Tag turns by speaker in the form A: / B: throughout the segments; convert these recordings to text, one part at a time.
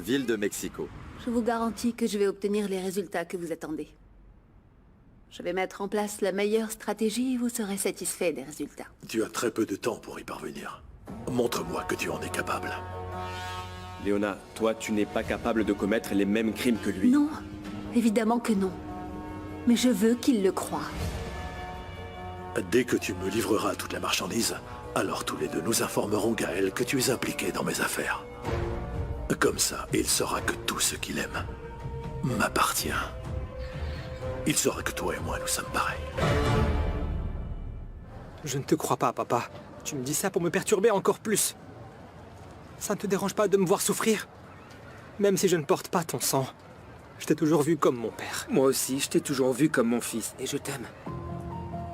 A: ville de Mexico.
B: Je vous garantis que je vais obtenir les résultats que vous attendez. Je vais mettre en place la meilleure stratégie et vous serez satisfait des résultats.
C: Tu as très peu de temps pour y parvenir. Montre-moi que tu en es capable.
D: Léona, toi, tu n'es pas capable de commettre les mêmes crimes que lui.
B: Non, évidemment que non. Mais je veux qu'il le croie.
C: Dès que tu me livreras toute la marchandise, alors tous les deux nous informerons Gaël que tu es impliqué dans mes affaires. Comme ça, il saura que tout ce qu'il aime m'appartient. Il saura que toi et moi, nous sommes pareils.
E: Je ne te crois pas, papa. Tu me dis ça pour me perturber encore plus. Ça ne te dérange pas de me voir souffrir? Même si je ne porte pas ton sang, je t'ai toujours vu comme mon père.
F: Moi aussi, je t'ai toujours vu comme mon fils, et je t'aime.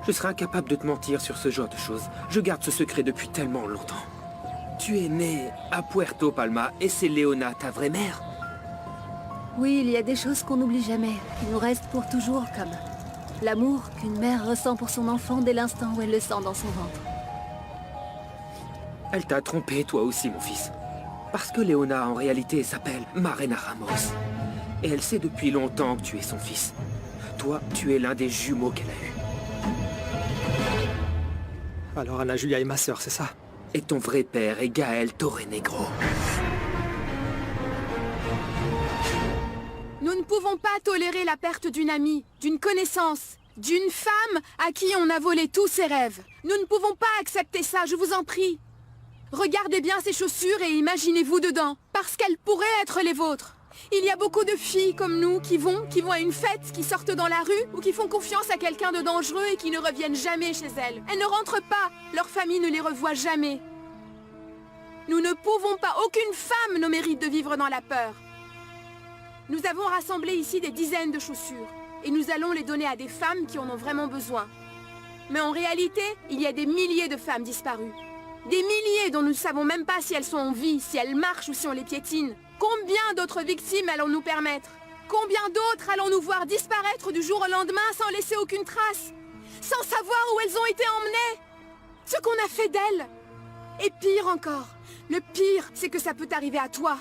F: Je serais incapable de te mentir sur ce genre de choses. Je garde ce secret depuis tellement longtemps. Tu es né à Puerto Palma, et c'est Léona, ta vraie mère.
B: Oui, il y a des choses qu'on n'oublie jamais, qui nous restent pour toujours, comme l'amour qu'une mère ressent pour son enfant dès l'instant où elle le sent dans son ventre.
F: Elle t'a trompé, toi aussi, mon fils. Parce que Léona, en réalité, s'appelle Marena Ramos. Et elle sait depuis longtemps que tu es son fils. Toi, tu es l'un des jumeaux qu'elle a eus.
E: Alors Ana Julia est ma sœur, c'est ça?
F: Et ton vrai père est Gaël Torrenegro.
G: Nous ne pouvons pas tolérer la perte d'une amie, d'une connaissance, d'une femme à qui on a volé tous ses rêves. Nous ne pouvons pas accepter ça, je vous en prie. Regardez bien ces chaussures et imaginez-vous dedans, parce qu'elles pourraient être les vôtres. Il y a beaucoup de filles comme nous qui vont à une fête, qui sortent dans la rue, ou qui font confiance à quelqu'un de dangereux et qui ne reviennent jamais chez elles. Elles ne rentrent pas, leur famille ne les revoit jamais. Nous ne pouvons pas, aucune femme ne mérite de vivre dans la peur. Nous avons rassemblé ici des dizaines de chaussures, et nous allons les donner à des femmes qui en ont vraiment besoin. Mais en réalité, il y a des milliers de femmes disparues. Des milliers dont nous ne savons même pas si elles sont en vie, si elles marchent ou si on les piétine. Combien d'autres victimes allons-nous permettre? Combien d'autres allons-nous voir disparaître du jour au lendemain sans laisser aucune trace? Sans savoir où elles ont été emmenées? Ce qu'on a fait d'elles? Et pire encore, le pire, c'est que ça peut arriver à toi.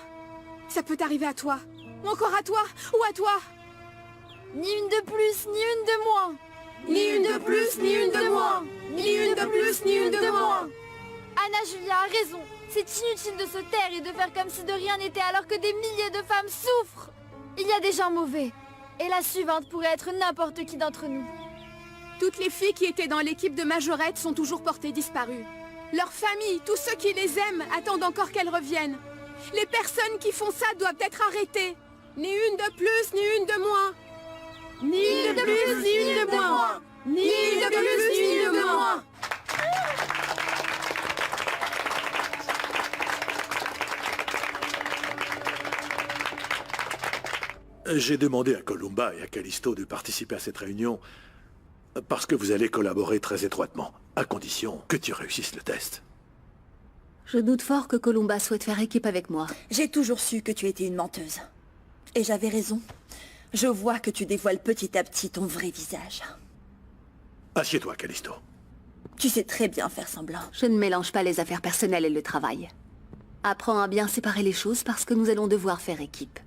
G: Ça peut arriver à toi. Ou encore à toi, ou à toi.
H: Ni une de plus, ni une de moins.
G: Ni une de plus, ni une de moins. Ni une de plus, ni une de moins.
H: Ana Julia a raison. C'est inutile de se taire et de faire comme si de rien n'était alors que des milliers de femmes souffrent. Il y a des gens mauvais. Et la suivante pourrait être n'importe qui d'entre nous.
G: Toutes les filles qui étaient dans l'équipe de Majorette sont toujours portées disparues. Leurs familles, tous ceux qui les aiment, attendent encore qu'elles reviennent. Les personnes qui font ça doivent être arrêtées. Ni une de plus, ni une de moins. Ni une de plus, ni une de moins. Ni une de plus, ni une de moins.
C: J'ai demandé à Columba et à Callisto de participer à cette réunion parce que vous allez collaborer très étroitement, à condition que tu réussisses le test.
B: Je doute fort que Columba souhaite faire équipe avec moi.
I: J'ai toujours su que tu étais une menteuse. Et j'avais raison. Je vois que tu dévoiles petit à petit ton vrai visage.
C: Assieds-toi, Callisto.
I: Tu sais très bien faire semblant.
B: Je ne mélange pas les affaires personnelles et le travail. Apprends à bien séparer les choses parce que nous allons devoir faire équipe.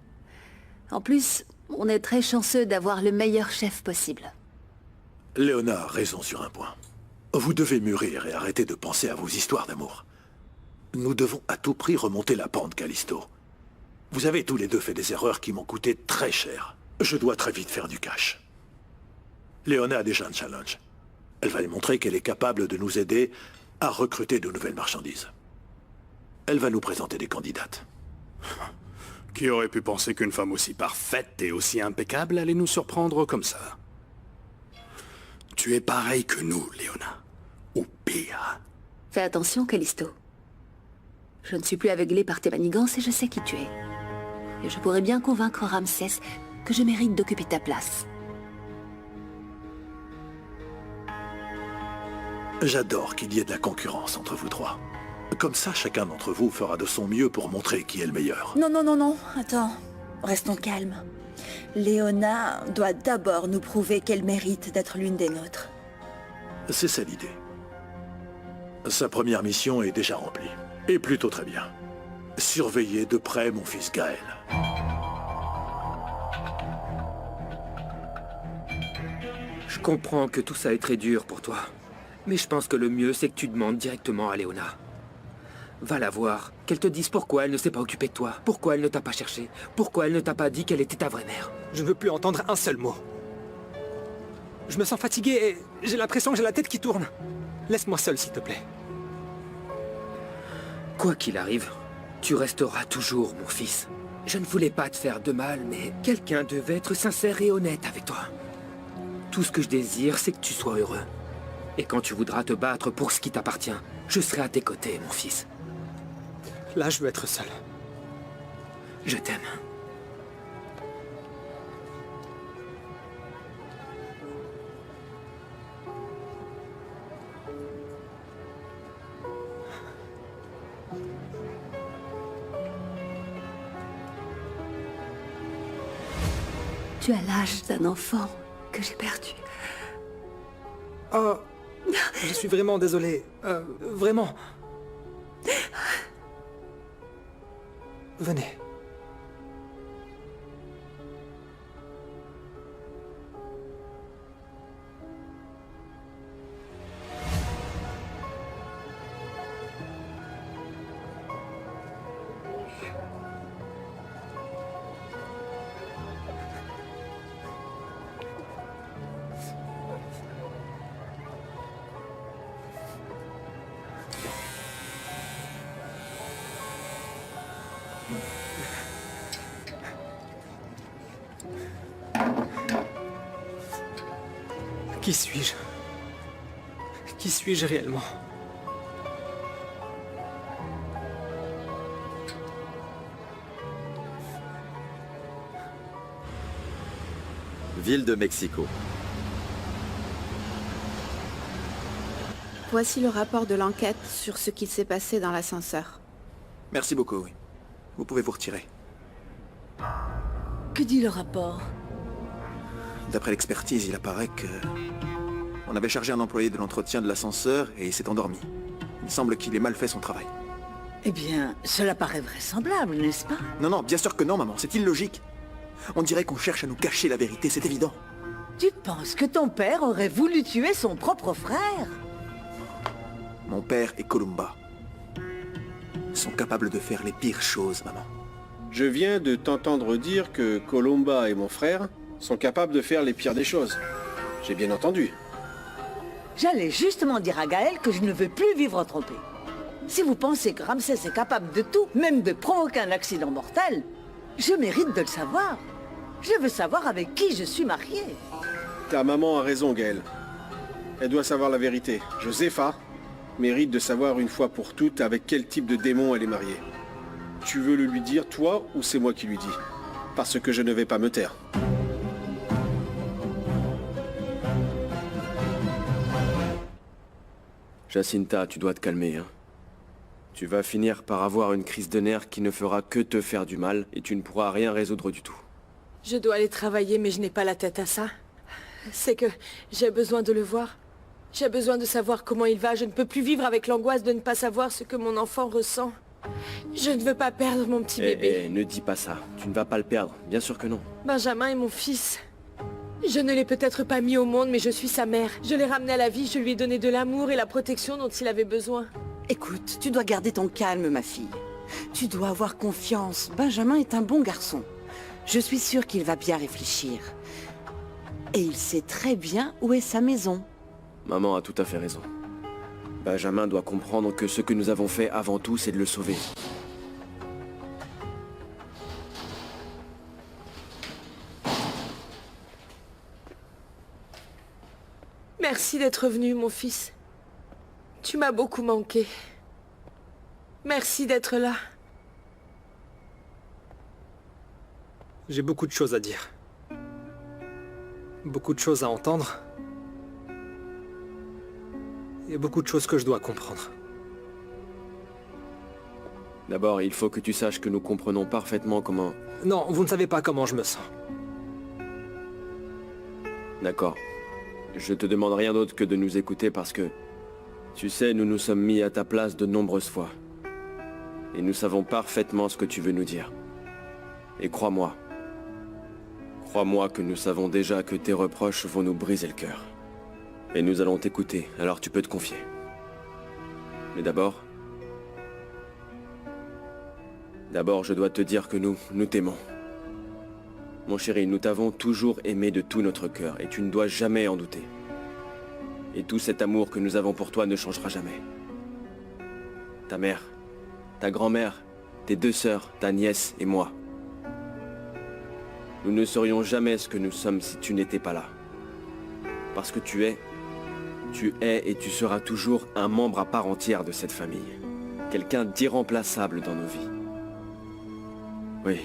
B: En plus, on est très chanceux d'avoir le meilleur chef possible.
C: Léona a raison sur un point. Vous devez mûrir et arrêter de penser à vos histoires d'amour. Nous devons à tout prix remonter la pente, Callisto. Vous avez tous les deux fait des erreurs qui m'ont coûté très cher. Je dois très vite faire du cash. Léona a déjà un challenge. Elle va démontrer qu'elle est capable de nous aider à recruter de nouvelles marchandises. Elle va nous présenter des candidates.
J: Qui aurait pu penser qu'une femme aussi parfaite et aussi impeccable allait nous surprendre comme ça? Tu es pareil que nous, Léona. Ou pire.
B: Fais attention, Callisto. Je ne suis plus aveuglée par tes manigances et je sais qui tu es. Et je pourrais bien convaincre Ramsès que je mérite d'occuper ta place.
C: J'adore qu'il y ait de la concurrence entre vous trois. Comme ça, chacun d'entre vous fera de son mieux pour montrer qui est le meilleur.
I: Non, non, non, non. Attends. Restons calmes. Léona doit d'abord nous prouver qu'elle mérite d'être l'une des nôtres.
C: C'est ça l'idée. Sa première mission est déjà remplie. Et plutôt très bien. Surveillez de près mon fils Gaël.
F: Je comprends que tout ça est très dur pour toi. Mais je pense que le mieux, c'est que tu demandes directement à Léona. Va la voir, qu'elle te dise pourquoi elle ne s'est pas occupée de toi, pourquoi elle ne t'a pas cherché, pourquoi elle ne t'a pas dit qu'elle était ta vraie mère.
E: Je ne veux plus entendre un seul mot. Je me sens fatigué et j'ai l'impression que j'ai la tête qui tourne. Laisse-moi seul, s'il te plaît.
F: Quoi qu'il arrive, tu resteras toujours mon fils. Je ne voulais pas te faire de mal, mais quelqu'un devait être sincère et honnête avec toi. Tout ce que je désire, c'est que tu sois heureux. Et quand tu voudras te battre pour ce qui t'appartient, je serai à tes côtés, mon fils.
E: Là, je veux être seul.
F: Je t'aime.
B: Tu as l'âge d'un enfant que j'ai perdu.
E: Oh, je suis vraiment désolé. Vraiment. Venez. Qui suis-je? Qui suis-je réellement?
A: Ville de Mexico.
G: Voici le rapport de l'enquête sur ce qui s'est passé dans l'ascenseur.
K: Merci beaucoup, oui. Vous pouvez vous retirer.
I: Que dit le rapport?
K: D'après l'expertise, il apparaît que... On avait chargé un employé de l'entretien de l'ascenseur et il s'est endormi. Il semble qu'il ait mal fait son travail.
I: Eh bien, cela paraît vraisemblable, n'est-ce pas?
K: Non, non, bien sûr que non, maman, c'est illogique. On dirait qu'on cherche à nous cacher la vérité, c'est évident.
I: Tu penses que ton père aurait voulu tuer son propre frère?
K: Mon père et Columba sont capables de faire les pires choses, maman.
D: Je viens de t'entendre dire que Columba et mon frère sont capables de faire les pires des choses. J'ai bien entendu.
I: J'allais justement dire à Gaël que je ne veux plus vivre trompé. Si vous pensez que Ramsès est capable de tout, même de provoquer un accident mortel, je mérite de le savoir. Je veux savoir avec qui je suis mariée.
D: Ta maman a raison, Gaël. Elle doit savoir la vérité. Josepha mérite de savoir une fois pour toutes avec quel type de démon elle est mariée. Tu veux le lui dire, toi, ou c'est moi qui lui dis? Parce que je ne vais pas me taire. Jacinta, tu dois te calmer, hein. Tu vas finir par avoir une crise de nerfs qui ne fera que te faire du mal, et tu ne pourras rien résoudre du tout.
L: Je dois aller travailler, mais je n'ai pas la tête à ça. C'est que j'ai besoin de le voir. J'ai besoin de savoir comment il va. Je ne peux plus vivre avec l'angoisse de ne pas savoir ce que mon enfant ressent. Je ne veux pas perdre mon petit bébé.
D: Ne dis pas ça. Tu ne vas pas le perdre. Bien sûr que non.
L: Benjamin est mon fils. Je ne l'ai peut-être pas mis au monde, mais je suis sa mère. Je l'ai ramené à la vie, je lui ai donné de l'amour et la protection dont il avait besoin.
M: Écoute, tu dois garder ton calme, ma fille. Tu dois avoir confiance. Benjamin est un bon garçon. Je suis sûre qu'il va bien réfléchir. Et il sait très bien où est sa maison.
D: Maman a tout à fait raison. Benjamin doit comprendre que ce que nous avons fait avant tout, c'est de le sauver.
L: Merci d'être venu, mon fils. Tu m'as beaucoup manqué. Merci d'être là.
E: J'ai beaucoup de choses à dire. Beaucoup de choses à entendre. Et beaucoup de choses que je dois comprendre.
D: D'abord, il faut que tu saches que nous comprenons parfaitement comment...
E: Non, vous ne savez pas comment je me sens.
D: D'accord. Je te demande rien d'autre que de nous écouter parce que... Tu sais, nous nous sommes mis à ta place de nombreuses fois.
N: Et nous savons parfaitement ce que tu veux nous dire. Et crois-moi que nous savons déjà que tes reproches vont nous briser le cœur. Et nous allons t'écouter, alors tu peux te confier. Mais d'abord, je dois te dire que nous t'aimons. Mon chéri, nous t'avons toujours aimé de tout notre cœur, et tu ne dois jamais en douter. Et tout cet amour que nous avons pour toi ne changera jamais. Ta mère, ta grand-mère, tes 2 sœurs, ta nièce et moi. Nous ne serions jamais ce que nous sommes si tu n'étais pas là. Parce que tu es et tu seras toujours un membre à part entière de cette famille. Quelqu'un d'irremplaçable dans nos vies. Oui.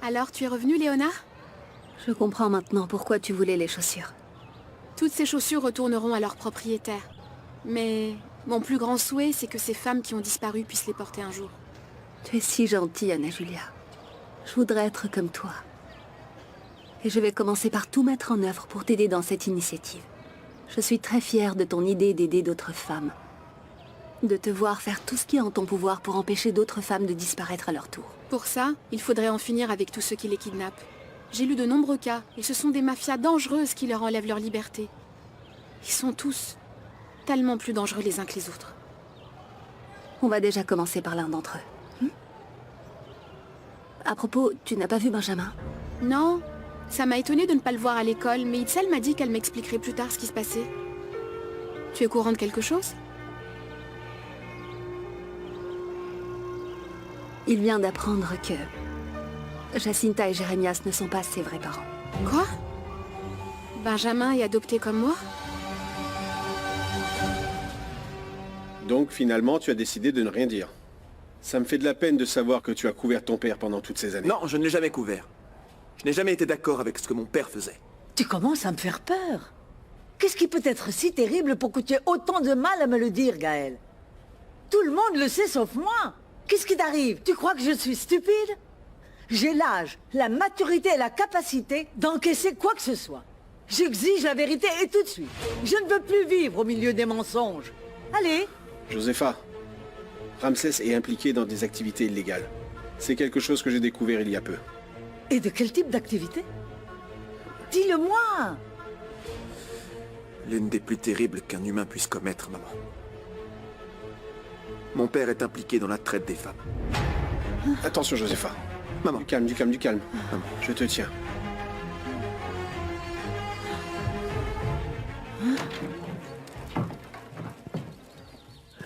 G: Alors, tu es revenue, Léona?
B: Je comprends maintenant pourquoi tu voulais les chaussures.
G: Toutes ces chaussures retourneront à leur propriétaire. Mais mon plus grand souhait, c'est que ces femmes qui ont disparu puissent les porter un jour.
B: Tu es si gentille, Anna Julia. Je voudrais être comme toi. Et je vais commencer par tout mettre en œuvre pour t'aider dans cette initiative. Je suis très fière de ton idée d'aider d'autres femmes. De te voir faire tout ce qui est en ton pouvoir pour empêcher d'autres femmes de disparaître à leur tour.
G: Pour ça, il faudrait en finir avec tous ceux qui les kidnappent. J'ai lu de nombreux cas, et ce sont des mafias dangereuses qui leur enlèvent leur liberté. Ils sont tous tellement plus dangereux les uns que les autres.
B: On va déjà commencer par l'un d'entre eux. À propos, tu n'as pas vu Benjamin?
G: Non, ça m'a étonné de ne pas le voir à l'école, mais Itzel m'a dit qu'elle m'expliquerait plus tard ce qui se passait. Tu es au courant de quelque chose?
B: Il vient d'apprendre que Jacinta et Jérémias ne sont pas ses vrais parents.
G: Quoi? Benjamin est adopté comme moi?
D: Donc finalement, tu as décidé de ne rien dire. Ça me fait de la peine de savoir que tu as couvert ton père pendant toutes ces années.
K: Non, je ne l'ai jamais couvert. Je n'ai jamais été d'accord avec ce que mon père faisait.
I: Tu commences à me faire peur. Qu'est-ce qui peut être si terrible pour que tu aies autant de mal à me le dire, Gaël? Tout le monde le sait sauf moi. Qu'est-ce qui t'arrive? Tu crois que je suis stupide? J'ai l'âge, la maturité et la capacité d'encaisser quoi que ce soit. J'exige la vérité et tout de suite. Je ne veux plus vivre au milieu des mensonges. Allez.
D: Josepha, Ramsès est impliqué dans des activités illégales. C'est quelque chose que j'ai découvert il y a peu.
I: Et de quel type d'activité? Dis-le-moi.
K: L'une des plus terribles qu'un humain puisse commettre, maman. Mon père est impliqué dans la traite des femmes.
D: Attention, Josepha.
K: Maman.
D: Du calme, du calme, du calme.
K: Maman.
D: Je te tiens.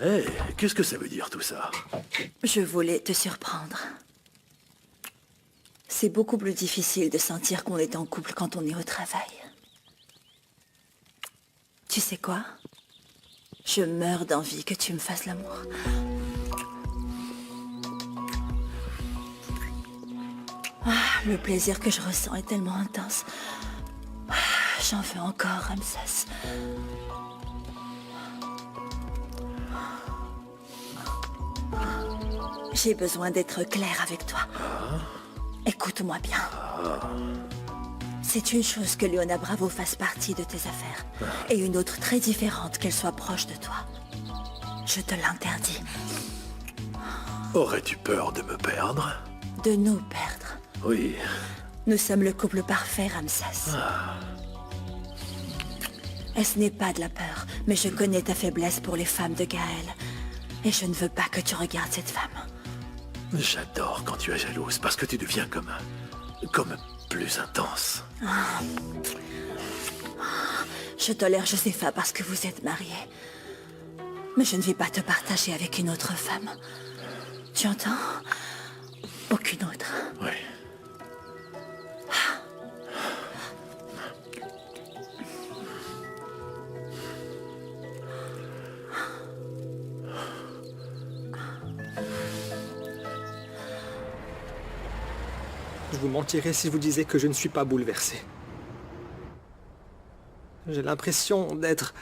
C: Hé, qu'est-ce que ça veut dire tout ça?
O: Je voulais te surprendre. C'est beaucoup plus difficile de sentir qu'on est en couple quand on est au travail. Tu sais quoi? Je meurs d'envie que tu me fasses l'amour. Ah, le plaisir que je ressens est tellement intense. Ah, j'en veux encore, Ramsès. J'ai besoin d'être claire avec toi. Écoute-moi bien. C'est une chose que Léona Bravo fasse partie de tes affaires, et une autre très différente qu'elle soit proche de toi. Je te l'interdis.
C: Aurais-tu peur de me perdre?
O: De nous perdre.
C: Oui.
O: Nous sommes le couple parfait, Ramsès. Et ce n'est pas de la peur, mais je connais ta faiblesse pour les femmes de Gaël. Et je ne veux pas que tu regardes cette femme.
C: J'adore quand tu es jalouse, parce que tu deviens comme plus intense.
O: Je tolère Josepha parce que vous êtes mariés. Mais je ne vais pas te partager avec une autre femme. Tu entends? Aucune autre.
C: Oui.
E: Je vous mentirais si je vous disais que je ne suis pas bouleversé. J'ai l'impression d'être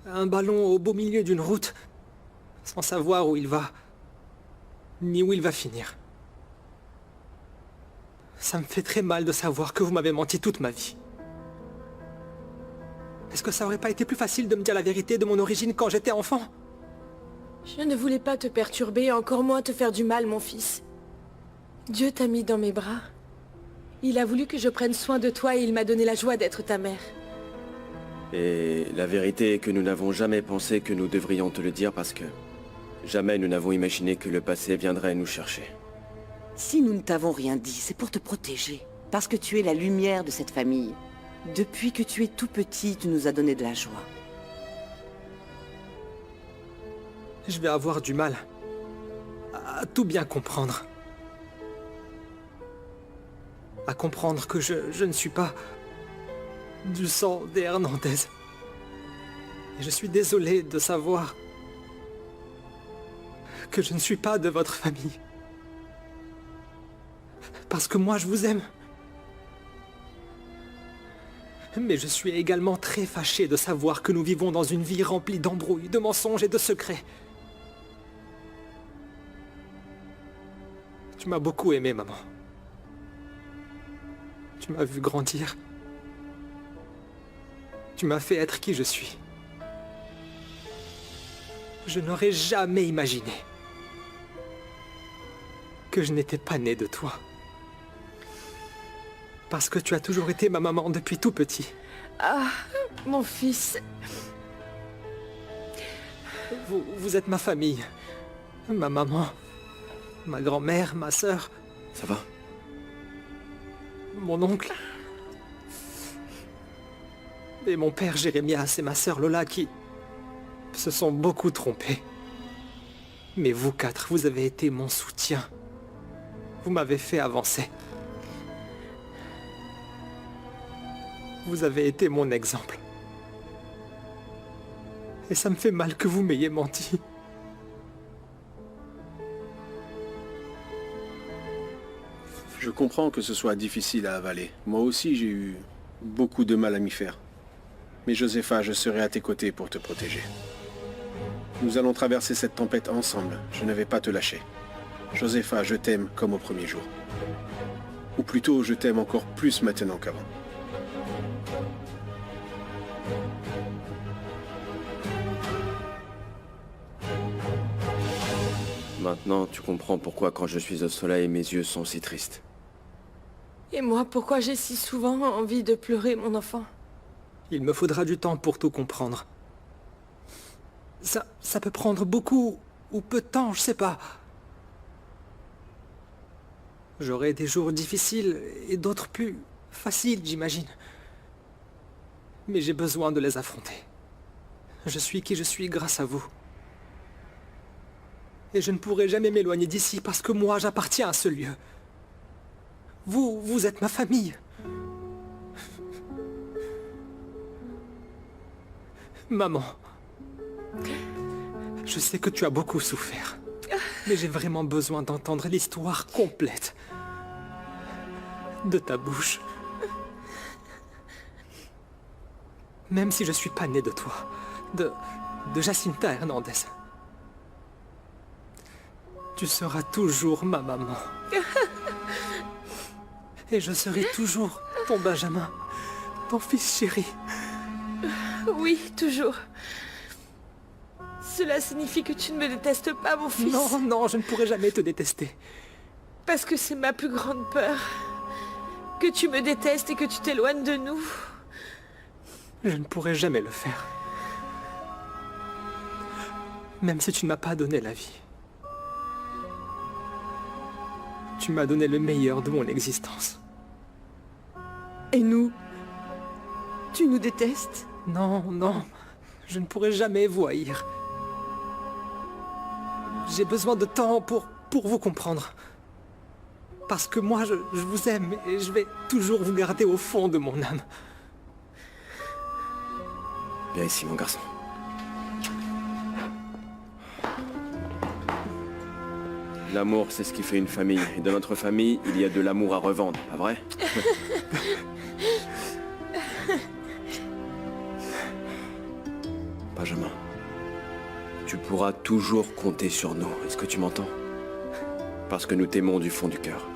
E: Un ballon au beau milieu d'une route, sans savoir où il va, ni où il va finir. Ça me fait très mal de savoir que vous m'avez menti toute ma vie. Est-ce que ça aurait pas été plus facile de me dire la vérité de mon origine quand j'étais enfant?
L: Je ne voulais pas te perturber, et encore moins te faire du mal, mon fils. Dieu t'a mis dans mes bras. Il a voulu que je prenne soin de toi et il m'a donné la joie d'être ta mère.
N: Et la vérité est que nous n'avons jamais pensé que nous devrions te le dire parce que jamais nous n'avons imaginé que le passé viendrait nous chercher.
M: Si nous ne t'avons rien dit, c'est pour te protéger. Parce que tu es la lumière de cette famille. Depuis que tu es tout petit, tu nous as donné de la joie.
E: Je vais avoir du mal à tout bien comprendre. À comprendre que je ne suis pas du sang des Hernandez. Et je suis désolé de savoir que je ne suis pas de votre famille. Parce que moi, je vous aime. Mais je suis également très fâché de savoir que nous vivons dans une vie remplie d'embrouilles, de mensonges et de secrets. Tu m'as beaucoup aimé, maman. Tu m'as vu grandir. Tu m'as fait être qui je suis. Je n'aurais jamais imaginé que je n'étais pas né de toi. Parce que tu as toujours été ma maman depuis tout petit.
L: Ah, mon fils.
E: Vous êtes ma famille. Ma maman, ma grand-mère, ma sœur.
N: Ça va?
E: Mon oncle. Et mon père Jérémias et ma sœur Lola qui se sont beaucoup trompés. Mais vous quatre, vous avez été mon soutien. Vous m'avez fait avancer. Vous avez été mon exemple. Et ça me fait mal que vous m'ayez menti.
D: Je comprends que ce soit difficile à avaler. Moi aussi, j'ai eu beaucoup de mal à m'y faire. Mais Josépha, je serai à tes côtés pour te protéger. Nous allons traverser cette tempête ensemble. Je ne vais pas te lâcher. Josépha, je t'aime comme au premier jour. Ou plutôt, je t'aime encore plus maintenant qu'avant.
N: Maintenant, tu comprends pourquoi quand je suis au soleil, mes yeux sont si tristes.
L: Et moi, pourquoi j'ai si souvent envie de pleurer, mon enfant?
E: Il me faudra du temps pour tout comprendre. Ça peut prendre beaucoup ou peu de temps, je sais pas. J'aurai des jours difficiles et d'autres plus faciles, j'imagine. Mais j'ai besoin de les affronter. Je suis qui je suis grâce à vous. Et je ne pourrai jamais m'éloigner d'ici parce que moi, j'appartiens à ce lieu. Vous êtes ma famille. Maman, je sais que tu as beaucoup souffert, mais j'ai vraiment besoin d'entendre l'histoire complète de ta bouche. Même si je suis pas né de toi, de Jacinta Hernandez. Tu seras toujours ma maman. Et je serai toujours ton Benjamin, ton fils chéri.
L: Oui, toujours. Cela signifie que tu ne me détestes pas, mon fils.
E: Non, non, je ne pourrai jamais te détester.
L: Parce que c'est ma plus grande peur. Que tu me détestes et que tu t'éloignes de nous.
E: Je ne pourrai jamais le faire. Même si tu ne m'as pas donné la vie. Tu m'as donné le meilleur de mon existence.
M: Et nous? Tu nous détestes?
E: Non, non. Je ne pourrai jamais vous haïr. J'ai besoin de temps pour vous comprendre. Parce que moi, je vous aime et je vais toujours vous garder au fond de mon âme.
N: Viens ici, mon garçon. L'amour, c'est ce qui fait une famille. Et dans notre famille, il y a de l'amour à revendre, pas vrai? Benjamin. Tu pourras toujours compter sur nous. Est-ce que tu m'entends? Parce que nous t'aimons du fond du cœur.